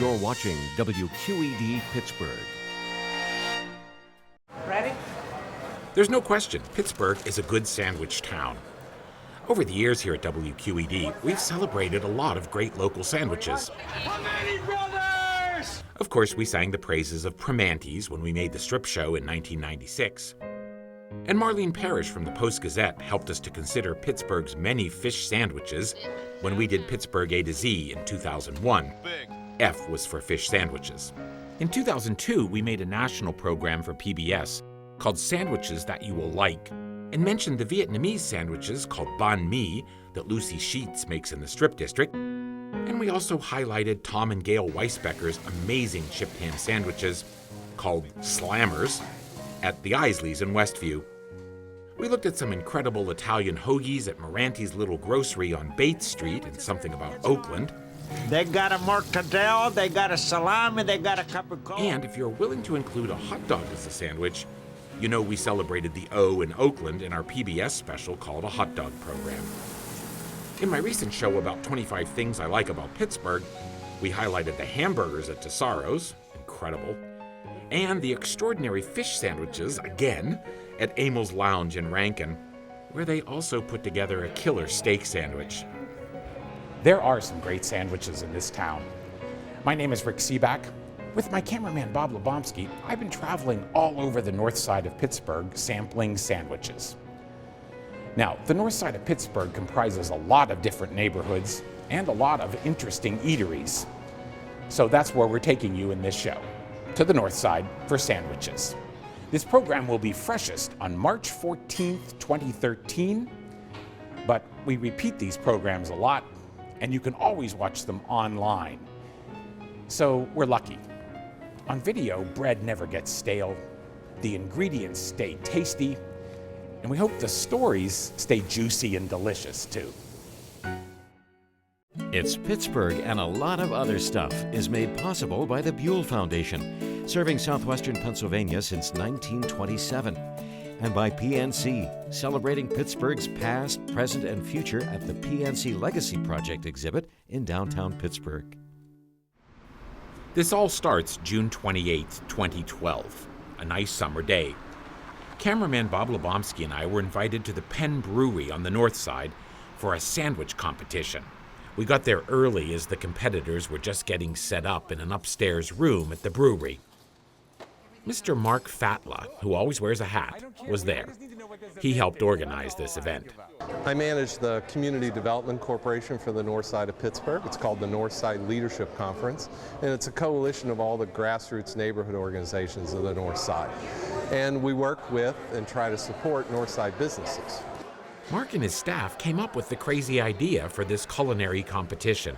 You're watching WQED Pittsburgh. Ready? There's no question, Pittsburgh is a good sandwich town. Over the years here at WQED, we've celebrated a lot of great local sandwiches. Of course, we sang the praises of Primanti's when we made the strip show in 1996. And Marlene Parrish from the Post-Gazette helped us to consider Pittsburgh's many fish sandwiches when we did Pittsburgh A to Z in 2001. F was for fish sandwiches. In 2002, we made a national program for PBS called Sandwiches That You Will Like, and mentioned the Vietnamese sandwiches called banh mi that Lucy Sheets makes in the Strip District. And we also highlighted Tom and Gail Weisbecker's amazing chipped ham sandwiches called Slammers at the Isleys in Westview. We looked at some incredible Italian hoagies at Moranti's Little Grocery on Bates Street and something about Oakland. They got a mortadella, they got a salami, they got a cup of coffee. And if you're willing to include a hot dog as a sandwich, you know we celebrated the O in Oakland in our PBS special called a hot dog program. In my recent show about 25 things I like about Pittsburgh, we highlighted the hamburgers at Tesaro's, incredible, and the extraordinary fish sandwiches, again, at Emil's Lounge in Rankin, where they also put together a killer steak sandwich. There are some great sandwiches in this town. My name is Rick Sebak. With my cameraman Bob Lubomski, I've been traveling all over the north side of Pittsburgh sampling sandwiches. Now, the north side of Pittsburgh comprises a lot of different neighborhoods and a lot of interesting eateries. So that's where we're taking you in this show, to the north side for sandwiches. This program will be freshest on March 14th, 2013, but we repeat these programs a lot, and you can always watch them online. So we're lucky. On video, bread never gets stale, the ingredients stay tasty, and we hope the stories stay juicy and delicious too. It's Pittsburgh, and a lot of other stuff is made possible by the Buell Foundation, serving southwestern Pennsylvania since 1927. And by PNC, celebrating Pittsburgh's past, present, and future at the PNC Legacy Project exhibit in downtown Pittsburgh. This all starts June 28, 2012, a nice summer day. Cameraman Bob Lubomski and I were invited to the Penn Brewery on the north side for a sandwich competition. We got there early as the competitors were just getting set up in an upstairs room at the brewery. Mr. Mark Fatla, who always wears a hat, was there. He helped organize this event. I manage the Community Development Corporation for the north side of Pittsburgh. It's called the Northside Leadership Conference, and it's a coalition of all the grassroots neighborhood organizations of the north side. And we work with and try to support north side businesses. Mark and his staff came up with the crazy idea for this culinary competition.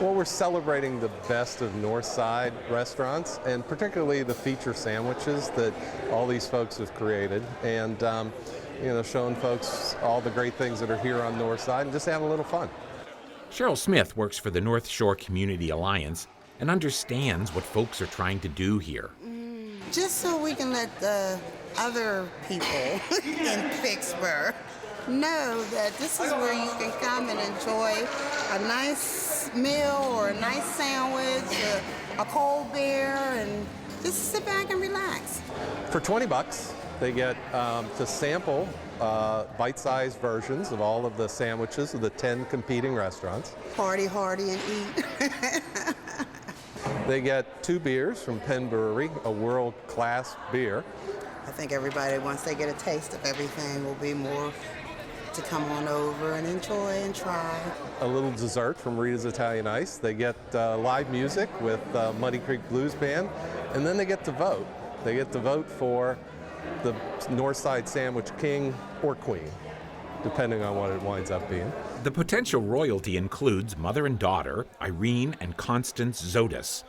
Well, we're celebrating the best of north side restaurants, and particularly the feature sandwiches that all these folks have created, and showing folks all the great things that are here on north side and just having a little fun. Cheryl Smith works for the North Shore Community Alliance and understands what folks are trying to do here. Just so we can let the other people in Pittsburgh know that this is where you can come and enjoy a nice meal or a nice sandwich, a cold beer, and just sit back and relax. For $20, they get to sample bite-sized versions of all of the sandwiches of the 10 competing restaurants. Party hardy and eat. They get 2 beers from Penn Brewery, a world-class beer. I think everybody, once they get a taste of everything, will be more to come on over and enjoy and try. A little dessert from Rita's Italian Ice. They get live music with Muddy Creek Blues Band, and then they get to vote. They get to vote for the Northside Sandwich King or Queen, depending on what it winds up being. The potential royalty includes mother and daughter, Irene and Constance Zotis,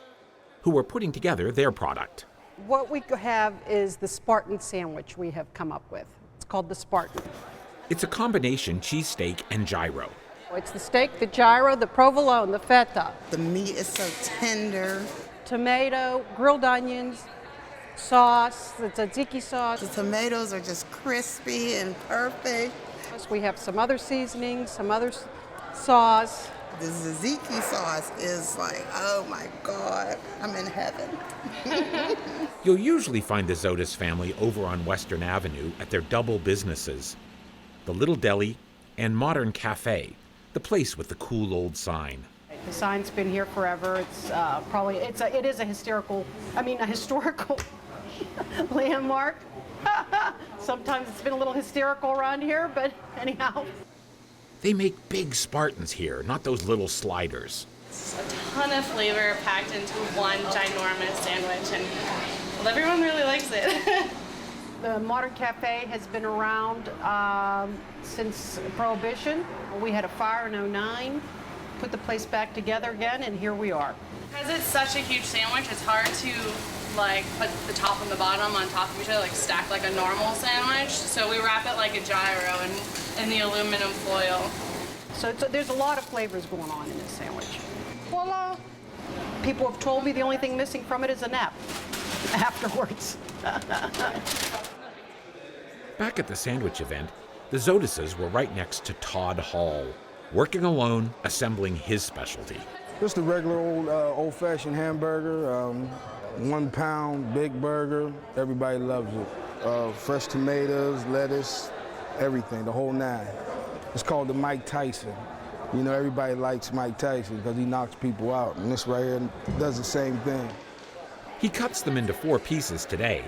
who are putting together their product. What we have is the Spartan Sandwich we have come up with. It's called the Spartan. It's a combination cheesesteak and gyro. It's the steak, the gyro, the provolone, the feta. The meat is so tender. Tomato, grilled onions, sauce, the tzatziki sauce. The tomatoes are just crispy and perfect. We have some other seasonings, some other sauce. The tzatziki sauce is like, oh my God, I'm in heaven. You'll usually find the Zotis family over on Western Avenue at their double businesses, the Little Deli and Modern Cafe, the place with the cool old sign. The sign's been here forever. It is a historical landmark. Sometimes it's been a little hysterical around here, but anyhow. They make big Spartans here, not those little sliders. It's a ton of flavor packed into one ginormous sandwich, and everyone really likes it. The Modern Cafe has been around since Prohibition. We had a fire in '09, put the place back together again, and here we are. Because it's such a huge sandwich, it's hard to put the top and the bottom on top of each other, stack like a normal sandwich. So we wrap it like a gyro in the aluminum foil. So there's a lot of flavors going on in this sandwich. Voila! People have told me the only thing missing from it is a nap afterwards. Back at the sandwich event, the Zotises were right next to Todd Hall, working alone, assembling his specialty. Just a regular old-fashioned hamburger, 1 pound, big burger. Everybody loves it. Fresh tomatoes, lettuce, everything, the whole nine. It's called the Mike Tyson. You know, everybody likes Mike Tyson because he knocks people out, and this right here does the same thing. He cuts them into 4 pieces today,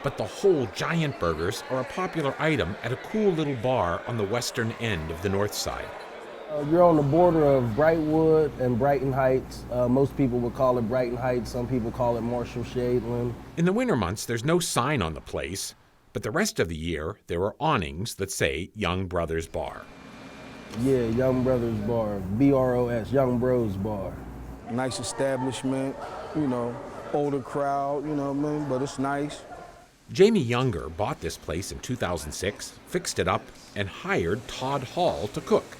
but the whole giant burgers are a popular item at a cool little bar on the western end of the north side. You're on the border of Brightwood and Brighton Heights. Most people would call it Brighton Heights. Some people call it Marshall Shadeland. In the winter months, there's no sign on the place, but the rest of the year, there are awnings that say Young Brothers Bar. Yeah, Young Brothers Bar, BROS, Young Bros Bar. Nice establishment, you know, older crowd, you know what I mean, but it's nice. Jamie Younger bought this place in 2006, fixed it up, and hired Todd Hall to cook.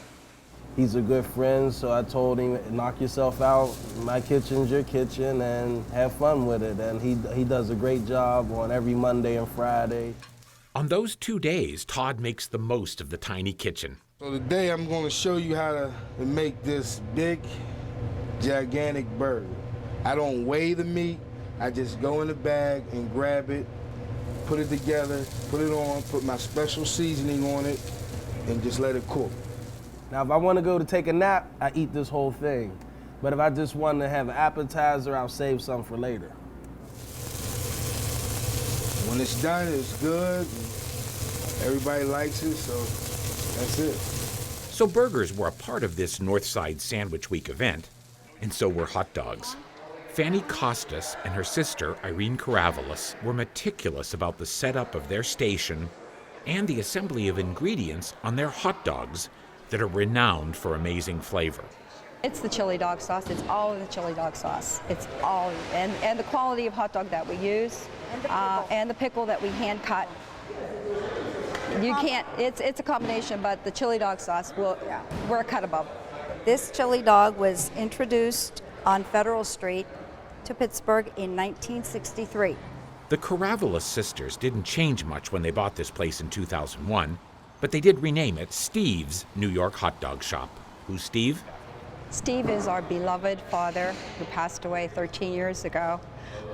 He's a good friend, so I told him, knock yourself out, my kitchen's your kitchen, and have fun with it. And he does a great job on every Monday and Friday. On those 2 days, Todd makes the most of the tiny kitchen. So today I'm going to show you how to make this big, gigantic burger. I don't weigh the meat, I just go in the bag and grab it, put it together, put it on, put my special seasoning on it, and just let it cook. Now, if I want to go to take a nap, I eat this whole thing. But if I just want to have an appetizer, I'll save some for later. When it's done, it's good. Everybody likes it, so that's it. So burgers were a part of this Northside Sandwich Week event, and so were hot dogs. Fanny Costas and her sister, Irene Karavalis, were meticulous about the setup of their station and the assembly of ingredients on their hot dogs that are renowned for amazing flavor. It's the chili dog sauce. It's all in the chili dog sauce. It's all, and the quality of hot dog that we use, and the pickle that we hand cut. You can't, it's a combination, but the chili dog sauce, we're a cut above. This chili dog was introduced on Federal Street to Pittsburgh in 1963. The Karavalis sisters didn't change much when they bought this place in 2001, but they did rename it Steve's New York Hot Dog Shop. Who's Steve? Steve is our beloved father who passed away 13 years ago,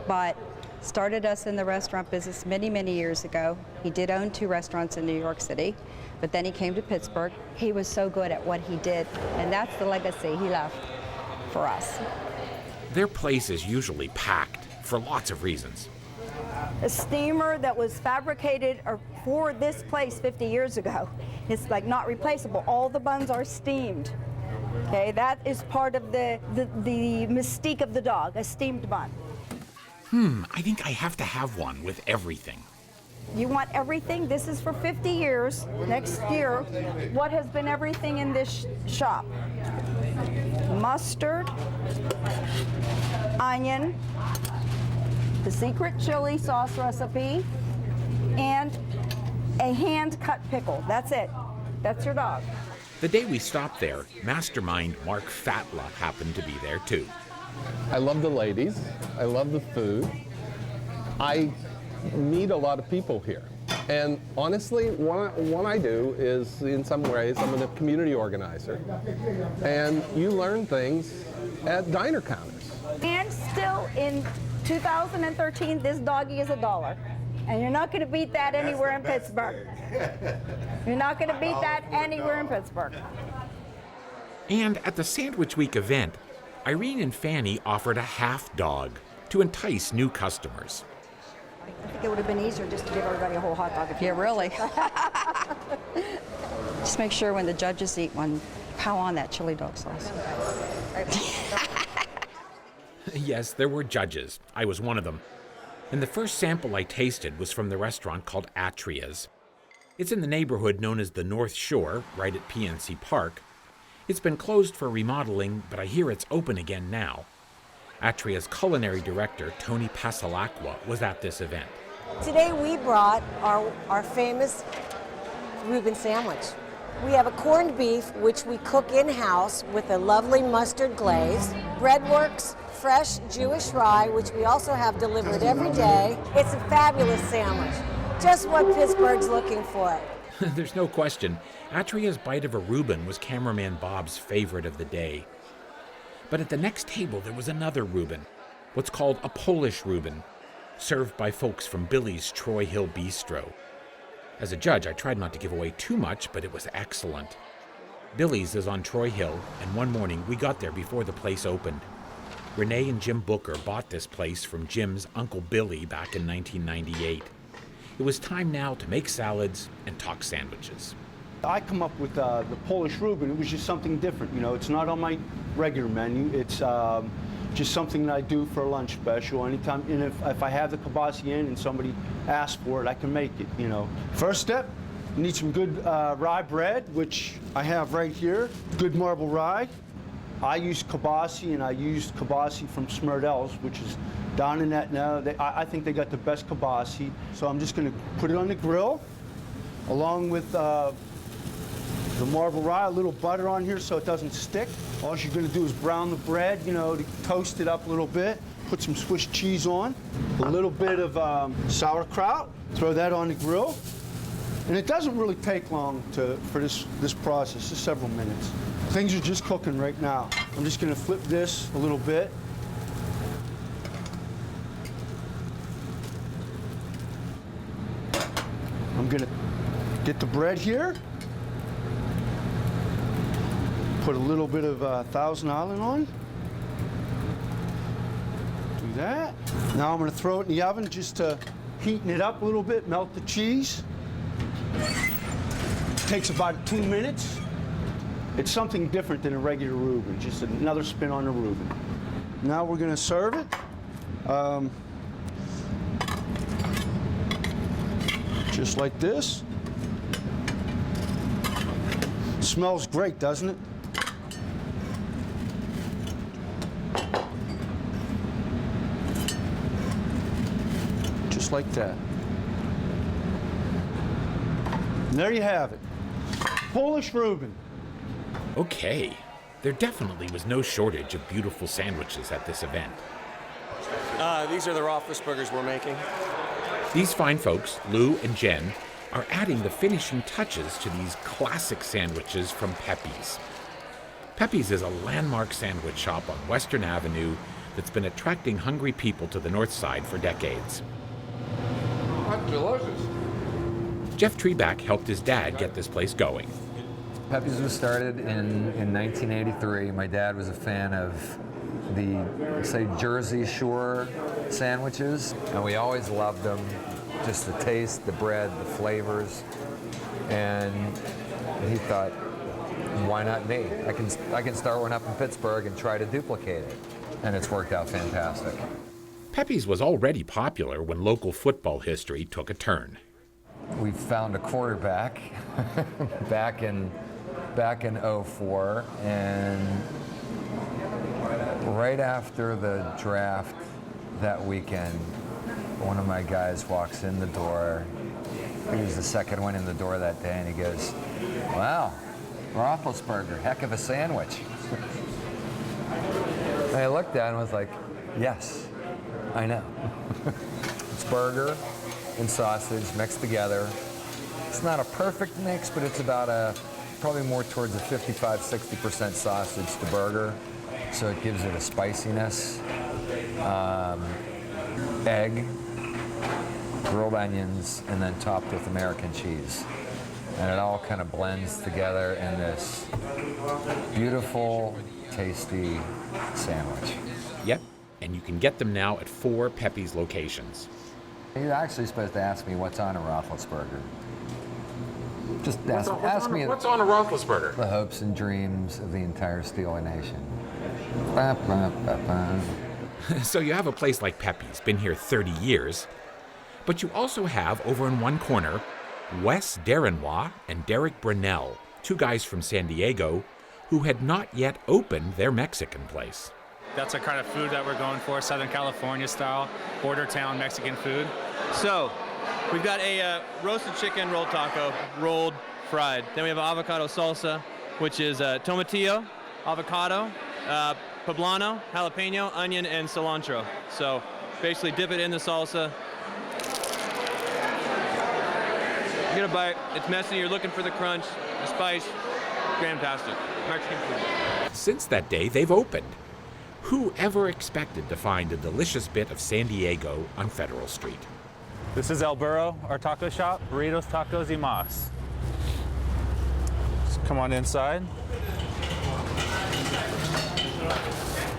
but started us in the restaurant business many, many years ago. He did own 2 restaurants in New York City, but then he came to Pittsburgh. He was so good at what he did, and that's the legacy he left for us. Their place is usually packed for lots of reasons. A steamer that was fabricated for this place 50 years ago. It's like not replaceable. All the buns are steamed. Okay, that is part of the mystique of the dog, a steamed bun. I think I have to have one with everything. You want everything? This is for 50 years. Next year, what has been everything in this shop? Mustard, onion, the secret chili sauce recipe, and a hand-cut pickle. That's it. That's your dog. The day we stopped there, mastermind Mark Fatla happened to be there too. I love the ladies. I love the food. I meet a lot of people here. And honestly, what I do is, in some ways, I'm a community organizer. And you learn things at diner counters. And still in 2013, this doggy is $1. And you're not going to beat that anywhere in Pittsburgh. You're not going to beat that anywhere in Pittsburgh. And at the Sandwich Week event, Irene and Fanny offered a half dog to entice new customers. I think it would have been easier just to give everybody a whole hot dog. Yeah, really. Just make sure when the judges eat one, pow on that chili dog sauce. Yes, there were judges. I was one of them. And the first sample I tasted was from the restaurant called Atria's. It's in the neighborhood known as the North Shore, right at PNC Park. It's been closed for remodeling, but I hear it's open again now. Atria's culinary director, Tony Pasalacqua, was at this event. Today we brought our famous Reuben sandwich. We have a corned beef, which we cook in-house with a lovely mustard glaze. Breadworks, fresh Jewish rye, which we also have delivered every day. It's a fabulous sandwich. Just what Pittsburgh's looking for. There's no question. Atria's bite of a Reuben was Cameraman Bob's favorite of the day. But at the next table, there was another Reuben, what's called a Polish Reuben, served by folks from Billy's Troy Hill Bistro. As a judge, I tried not to give away too much, but it was excellent. Billy's is on Troy Hill, and one morning we got there before the place opened. Renee and Jim Booker bought this place from Jim's Uncle Billy back in 1998. It was time now to make salads and talk sandwiches. I come up with the Polish Reuben. It was just something different, you know. It's not on my regular menu. It's just something that I do for a lunch special anytime. And if I have the kielbasa in and somebody asks for it, I can make it, you know. First step, you need some good rye bread, which I have right here. Good marble rye. I use kielbasa, and I used kielbasa from Smurdel's, which is down in that now. I think they got the best kielbasa. So I'm just going to put it on the grill, along with the marble rye, a little butter on here so it doesn't stick. All you're going to do is brown the bread, you know, to toast it up a little bit. Put some Swiss cheese on, a little bit of sauerkraut. Throw that on the grill. And it doesn't really take long for this process, just several minutes. Things are just cooking right now. I'm just going to flip this a little bit. I'm going to get the bread here. Put a little bit of Thousand Island on. Do that. Now I'm going to throw it in the oven just to heaten it up a little bit, melt the cheese. Takes about 2 minutes. It's something different than a regular Reuben, just another spin on a Reuben. Now we're going to serve it. Just like this. Smells great, doesn't it? Just like that. And there you have it. Polish Reuben. Okay, there definitely was no shortage of beautiful sandwiches at this event. These are the raw fish burgers we're making. These fine folks, Lou and Jen, are adding the finishing touches to these classic sandwiches from Pepe's. Pepe's is a landmark sandwich shop on Western Avenue that's been attracting hungry people to the North Side for decades. That's delicious. Jeff Trebek helped his dad get this place going. Pepe's was started in 1983. My dad was a fan of the, say, Jersey Shore sandwiches, and we always loved them. Just the taste, the bread, the flavors, and he thought, why not me? I can start one up in Pittsburgh and try to duplicate it, and it's worked out fantastic. Pepe's was already popular when local football history took a turn. We found a quarterback back in 04, and right after the draft that weekend, one of my guys walks in the door. He was the second one in the door that day, and he goes, "Wow, Roethlisberger, heck of a sandwich." And I looked at him and was like, yes, I know. It's burger, and sausage mixed together. It's not a perfect mix, but it's about probably more towards a 55-60% sausage to burger, so it gives it a spiciness. Egg, grilled onions, and then topped with American cheese. And it all kind of blends together in this beautiful, tasty sandwich. Yep, and you can get them now at 4 Pepe's locations. You're actually supposed to ask me what's on a Roethlisberger. Just ask me what's on a Roethlisberger? The hopes and dreams of the entire Steeler Nation. Ba, ba, ba, ba. So you have a place like Pepe's, been here 30 years, but you also have, over in one corner, Wes Darenois and Derek Brunell, 2 guys from San Diego who had not yet opened their Mexican place. That's the kind of food that we're going for, Southern California style, border town Mexican food. So, we've got a roasted chicken rolled taco, rolled, fried. Then we have avocado salsa, which is tomatillo, avocado, poblano, jalapeno, onion, and cilantro. So, basically dip it in the salsa. Get a bite. It's messy. You're looking for the crunch, the spice. Fantastic. Mexican food. Since that day, they've opened. Who ever expected to find a delicious bit of San Diego on Federal Street? This is El Burro, our taco shop, burritos, tacos, y más. Just come on inside.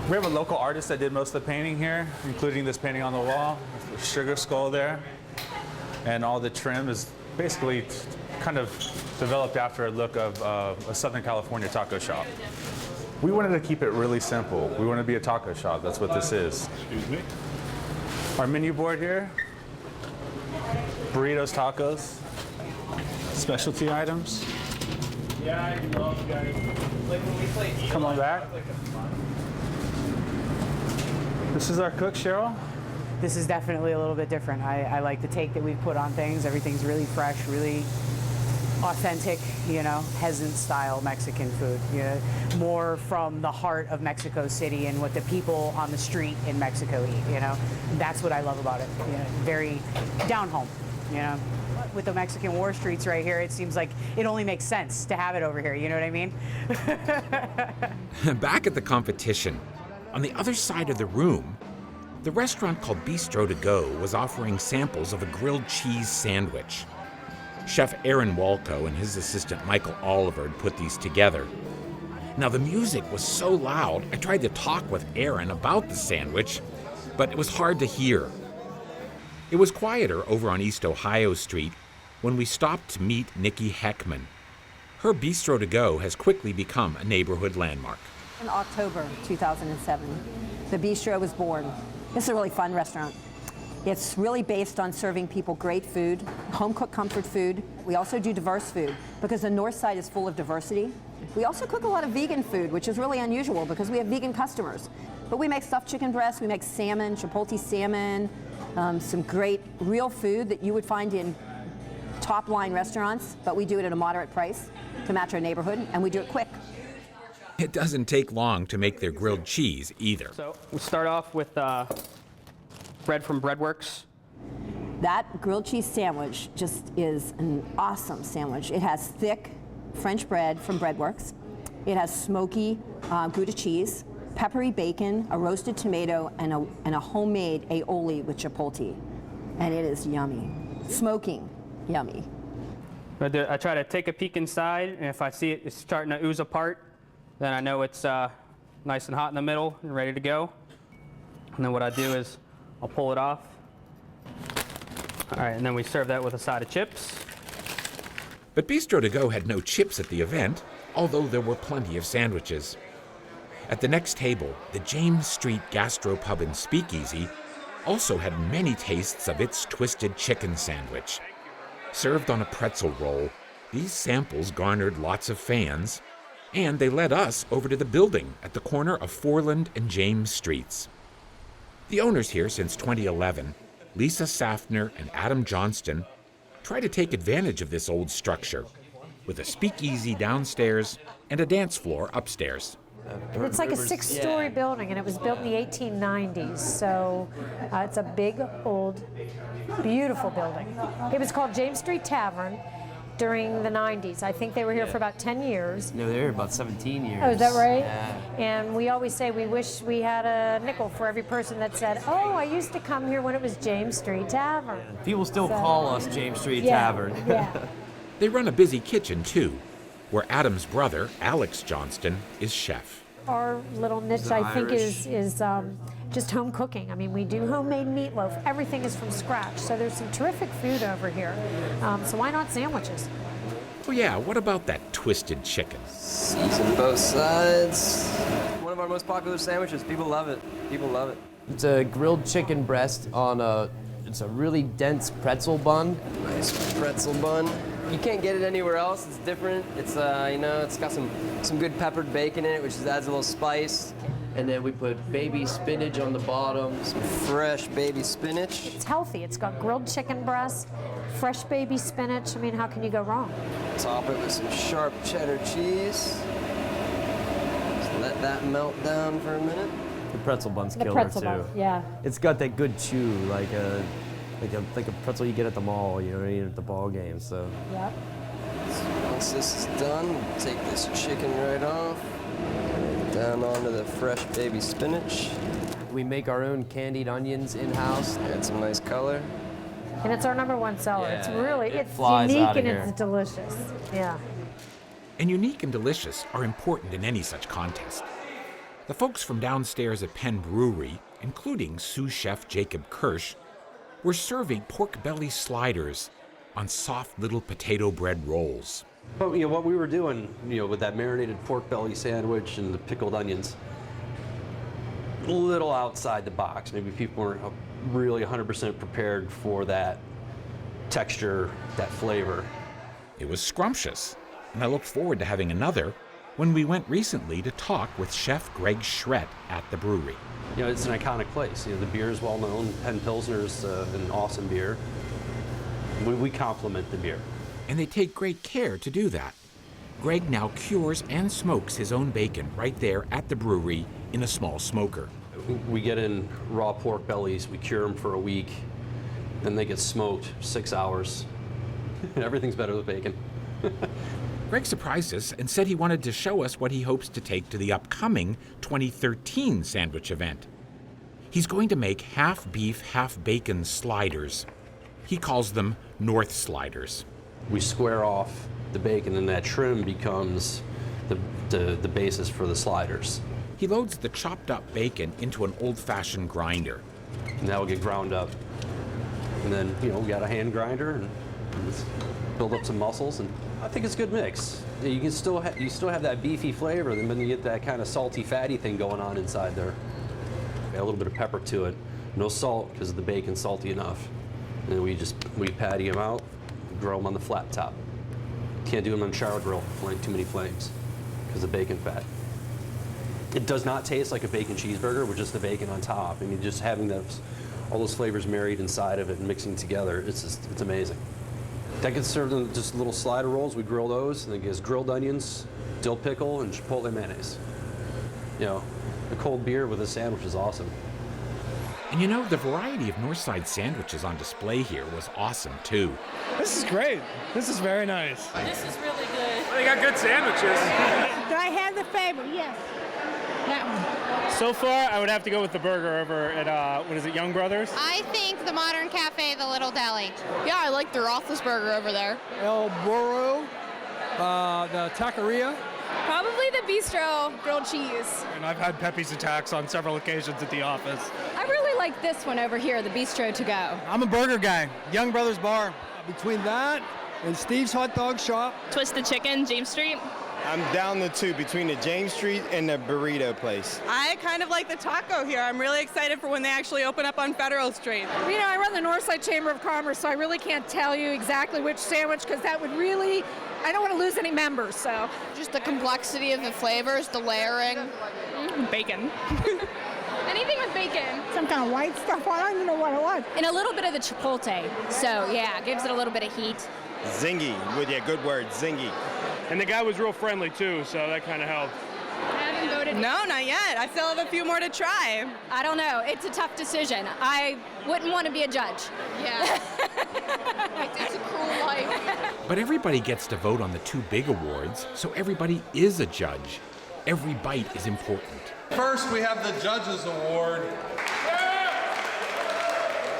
We have a local artist that did most of the painting here, including this painting on the wall, the sugar skull there. And all the trim is basically kind of developed after a look of a Southern California taco shop. We wanted to keep it really simple. We want to be a taco shop. That's what this is. Excuse me. Our menu board here, burritos, tacos, specialty items. Yeah, I love guys. Come on back. This is our cook, Cheryl. This is definitely a little bit different. I like the take that we've put on things. Everything's really fresh, really authentic, peasant style Mexican food. More from the heart of Mexico City and what the people on the street in Mexico eat, That's what I love about it. Very down home, With the Mexican war streets right here, it seems like it only makes sense to have it over here, you know what I mean? Back at the competition, on the other side of the room, the restaurant called Bistro to Go was offering samples of a grilled cheese sandwich. Chef Aaron Walco and his assistant Michael Oliver put these together. Now the music was so loud, I tried to talk with Aaron about the sandwich, but it was hard to hear. It was quieter over on East Ohio Street when we stopped to meet Nikki Heckman. Her Bistro to Go has quickly become a neighborhood landmark. In October 2007, the Bistro was born. This is a really fun restaurant. It's really based on serving people great food, home-cooked comfort food. We also do diverse food because the North Side is full of diversity. We also cook a lot of vegan food, which is really unusual because we have vegan customers. But we make stuffed chicken breasts, we make salmon, chipotle salmon, some great real food that you would find in top-line restaurants, but we do it at a moderate price to match our neighborhood, and we do it quick. It doesn't take long to make their grilled cheese either. So we start off with bread from Breadworks. That grilled cheese sandwich just is an awesome sandwich. It has thick French bread from Breadworks. It has smoky Gouda cheese, peppery bacon, a roasted tomato, and a homemade aioli with chipotle. And it is yummy. Smoking, yummy. I try to take a peek inside, and if I see it's starting to ooze apart, then I know it's nice and hot in the middle and ready to go. And then what I do is I'll pull it off. All right, and then we serve that with a side of chips. But Bistro to Go had no chips at the event, although there were plenty of sandwiches. At the next table, the James Street Gastropub and Speakeasy also had many tastes of its twisted chicken sandwich. Served on a pretzel roll, these samples garnered lots of fans, and they led us over to the building at the corner of Foreland and James Streets. The owners here since 2011, Lisa Safner and Adam Johnston, try to take advantage of this old structure with a speakeasy downstairs and a dance floor upstairs. It's like a 6-story building, and it was built in the 1890s. So it's a big, old, beautiful building. It was called James Street Tavern during the 90s. I think they were here for about 10 years. No, they were here about 17 years. Oh, is that right? Yeah. And we always say we wish we had a nickel for every person that said, oh, I used to come here when it was James Street Tavern. People still call us James Street Yeah, Tavern. yeah. They run a busy kitchen, too, where Adam's brother, Alex Johnston, is chef. Our little niche, I think, is just home cooking. I mean, we do homemade meatloaf. Everything is from scratch. So there's some terrific food over here. So why not sandwiches? Oh yeah, what about that twisted chicken? Season both sides. One of our most popular sandwiches. People love it. People love it. It's a grilled chicken breast on it's a really dense pretzel bun. Nice pretzel bun. You can't get it anywhere else. It's different. It's it's got some good peppered bacon in it, which adds a little spice. And then we put baby spinach on the bottom. Some fresh baby spinach. It's healthy. It's got grilled chicken breast, fresh baby spinach. I mean, how can you go wrong? Top it with some sharp cheddar cheese. Just let that melt down for a minute. The pretzel bun's The killer pretzel too. bun, yeah. It's got that good chew, like a pretzel you get at the mall, you know, at the ball game. So. Yep. Once this is done, we'll take this chicken right off. Down onto the fresh baby spinach. We make our own candied onions in-house. Add some nice color. And it's our #1 seller. Yeah, It's really, it it's flies unique outta and here. it's delicious. Yeah. And unique and delicious are important in any such contest. The folks from downstairs at Penn Brewery, including sous chef Jacob Kirsch, were serving pork belly sliders on soft little potato bread rolls. But what we were doing, with that marinated pork belly sandwich and the pickled onions, a little outside the box. Maybe people weren't really 100% prepared for that texture, that flavor. It was scrumptious, and I looked forward to having another when we went recently to talk with Chef Greg Schret at the brewery. It's an iconic place. The beer is well known. Penn Pilsner's an awesome beer. We complement the beer. And they take great care to do that. Greg now cures and smokes his own bacon right there at the brewery in a small smoker. We get in raw pork bellies, we cure them for a week, then they get smoked 6 hours. And everything's better with bacon. Greg surprised us and said he wanted to show us what he hopes to take to the upcoming 2013 sandwich event. He's going to make half beef, half bacon sliders. He calls them North Sliders. We square off the bacon and that trim becomes the basis for the sliders. He loads the chopped up bacon into an old-fashioned grinder. And that will get ground up. And then, we got a hand grinder and build up some muscles, and I think it's a good mix. You can still have that beefy flavor, and then you get that kind of salty, fatty thing going on inside there. Got a little bit of pepper to it. No salt because the bacon's salty enough. And then we patty them out, grill them on the flat top. Can't do them on char grill, like too many flames because of bacon fat. It does not taste like a bacon cheeseburger with just the bacon on top. I mean, just having all those flavors married inside of it and mixing together, it's amazing. That gets served in just little slider rolls. We grill those, and it gets grilled onions, dill pickle, and chipotle mayonnaise. A cold beer with a sandwich is awesome. And the variety of Northside sandwiches on display here was awesome, too. This is great. This is very nice. This is really good. They got good sandwiches. Do I have the favorite? Yes. That one. So far, I would have to go with the burger over at, Young Brothers? I think the Modern Cafe, the Little Deli. Yeah, I like the Roethlisberger over there. El Burro, the Taqueria. Probably the Bistro grilled cheese. And I've had Pepe's attacks on several occasions at the office. I really like this one over here, the Bistro to go. I'm a burger guy. Young Brothers Bar. Between that and Steve's Hot Dog Shop. Twisted Chicken, James Street. I'm down the two between the James Street and the burrito place. I kind of like the taco here. I'm really excited for when they actually open up on Federal Street. I run the Northside Chamber of Commerce, so I really can't tell you exactly which sandwich because that would really, I don't want to lose any members, so. Just the complexity of the flavors, the layering. Bacon. Anything with bacon. Some kind of white stuff, I don't even know what it was. And a little bit of the chipotle. So yeah, gives it a little bit of heat. Zingy, with your good word, zingy. And the guy was real friendly too, so that kind of helped. haven't voted? No, not yet. I still have a few more to try. I don't know. It's a tough decision. I wouldn't want to be a judge. Yeah. It's a cruel life. But everybody gets to vote on the two big awards, so everybody is a judge. Every bite is important. First, we have the Judges Award.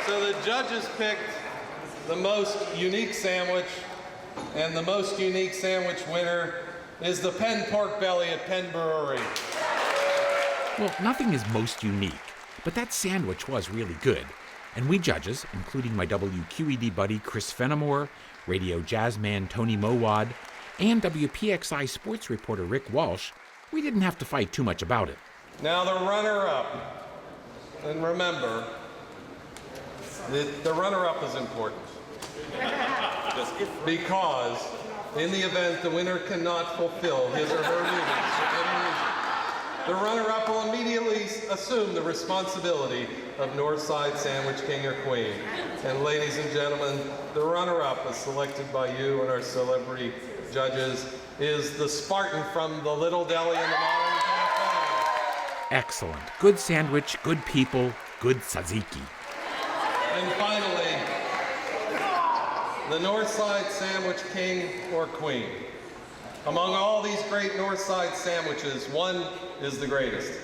So the judges picked the most unique sandwich, and the most unique sandwich winner is the Penn Pork Belly at Penn Brewery. Well, nothing is most unique, but that sandwich was really good. And we judges, including my WQED buddy Chris Fenimore, radio jazzman Tony Mowad, and WPXI sports reporter Rick Walsh, we didn't have to fight too much about it. Now the runner-up, and remember, the runner-up is important. Because in the event the winner cannot fulfill his or her duties for any reason, the runner-up will immediately assume the responsibility of Northside Sandwich King or Queen. And ladies and gentlemen, the runner-up, as selected by you and our celebrity judges, is the Spartan from the Little Deli in the Modern Cafe. Excellent. Good sandwich, good people, good tzatziki. And finally, the Northside Sandwich King or Queen. Among all these great Northside sandwiches, one is the greatest.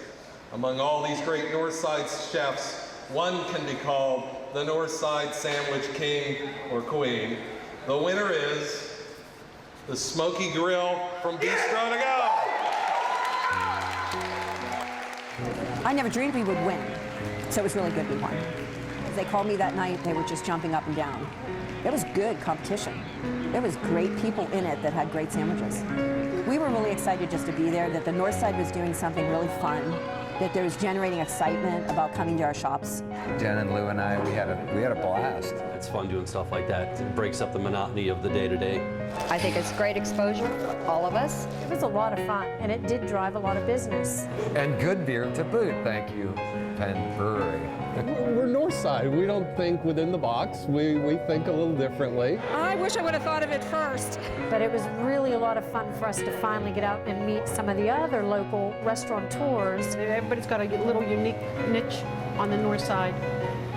Among all these great Northside chefs, one can be called the Northside Sandwich King or Queen. The winner is the Smoky Grill from Bistro to Go. I never dreamed we would win, so it was really good we won. They called me that night, they were just jumping up and down. It was good competition. There was great people in it that had great sandwiches. We were really excited just to be there, that the North Side was doing something really fun, that there was generating excitement about coming to our shops. Jen and Lou and I, we had a blast. It's fun doing stuff like that. It breaks up the monotony of the day-to-day. I think it's great exposure, all of us. It was a lot of fun, and it did drive a lot of business. And good beer to boot, thank you, Penn Brewery. We're Northside. We don't think within the box. We think a little differently. I wish I would have thought of it first. But it was really a lot of fun for us to finally get out and meet some of the other local restaurateurs. Everybody's got a little unique niche on the north side.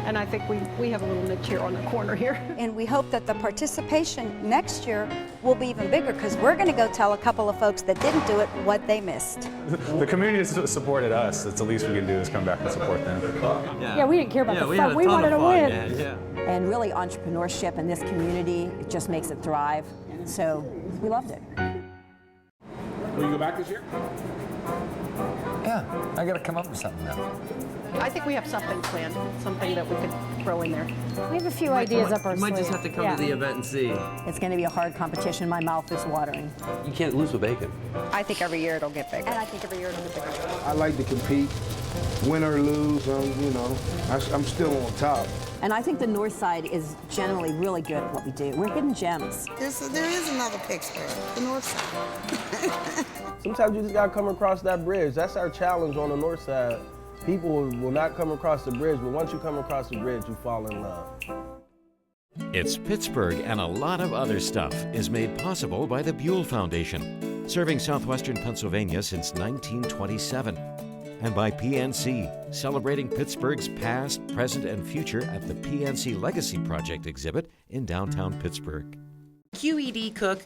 And I think we have a little niche here on the corner here. And we hope that the participation next year will be even bigger, because we're going to go tell a couple of folks that didn't do it what they missed. The community has supported us. It's the least we can do is come back and support them. Yeah, we didn't care about the fun. We wanted to win. And really, entrepreneurship in this community, it just makes it thrive. So we loved it. Will you go back this year? Yeah, I got to come up with something now. I think we have something planned, something that we could throw in there. We have a few ideas up our You might just sleeve. have to come to the event and see. It's going to be a hard competition. My mouth is watering. You can't lose with bacon. I think every year it'll get bigger. And I think every year it'll get bigger. I like to compete, win or lose. I'm still on top. And I think the North Side is generally really good at what we do. We're hidden gems. There is another Pittsburgh, the North Side. Sometimes you just gotta come across that bridge. That's our challenge on the North Side. People will not come across the bridge, but once you come across the bridge, you fall in love. It's Pittsburgh, and a lot of other stuff is made possible by the Buell Foundation, serving southwestern Pennsylvania since 1927. And by PNC, celebrating Pittsburgh's past, present, and future at the PNC Legacy Project exhibit in downtown Pittsburgh. QED cook